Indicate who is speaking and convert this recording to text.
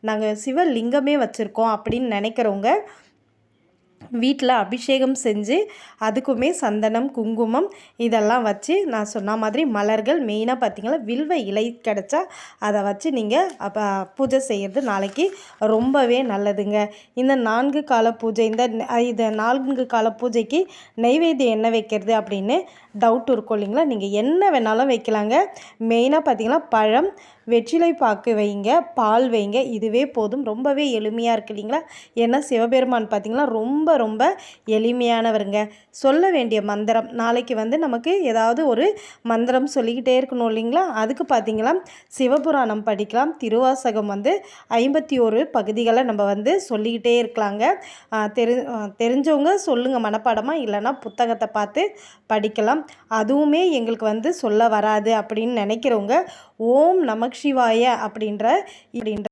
Speaker 1: நாங்கள் சிவலிங்கமே வச்சுருக்கோம் அப்படின்னு நினைக்கிறவங்க வீட்டில் அபிஷேகம் செஞ்சு அதுக்குமே சந்தனம் குங்குமம் இதெல்லாம் வச்சு நான் சொன்ன மாதிரி மலர்கள் மெயினாக பார்த்திங்கன்னா வில்வ இலை கிடச்சா அதை வச்சு நீங்கள் அப்போ பூஜை செய்கிறது நாளைக்கு ரொம்பவே நல்லதுங்க. இந்த 4 கால பூஜை இந்த 4 கால பூஜைக்கு நைவேத்தியம் என்ன வைக்கிறது அப்படின்னு டவுட் இருக்கும் இல்லைங்களா? நீங்கள் என்ன வேணாலும் வைக்கலாங்க. மெயினாக பார்த்திங்கன்னா பழம் வெற்றிலை பாக்கு வைங்க, பால் வைங்க, இதுவே போதும். ரொம்பவே எளிமையாக இருக்குது இல்லைங்களா? ஏன்னா சிவபெருமான் பார்த்திங்கன்னா ரொம்ப ரொம்ப எளிமையானவருங்க. சொல்ல வேண்டிய மந்திரம் நாளைக்கு நமக்கு ஏதாவது ஒரு மந்திரம் சொல்லிக்கிட்டே இருக்கணும் இல்லைங்களா? அதுக்கு பார்த்திங்கன்னா சிவபுராணம் படிக்கலாம். திருவாசகம் 51 பகுதிகளை நம்ம சொல்லிக்கிட்டே இருக்கலாங்க. தெரிஞ்சவங்க சொல்லுங்கள் மனப்பாடமாக, இல்லைன்னா புத்தகத்தை பார்த்து படிக்கலாம். அதுவுமே எங்களுக்கு சொல்ல வராது அப்படின்னு நினைக்கிறவங்க ஓம் நமக் சிவாய அப்படின்ற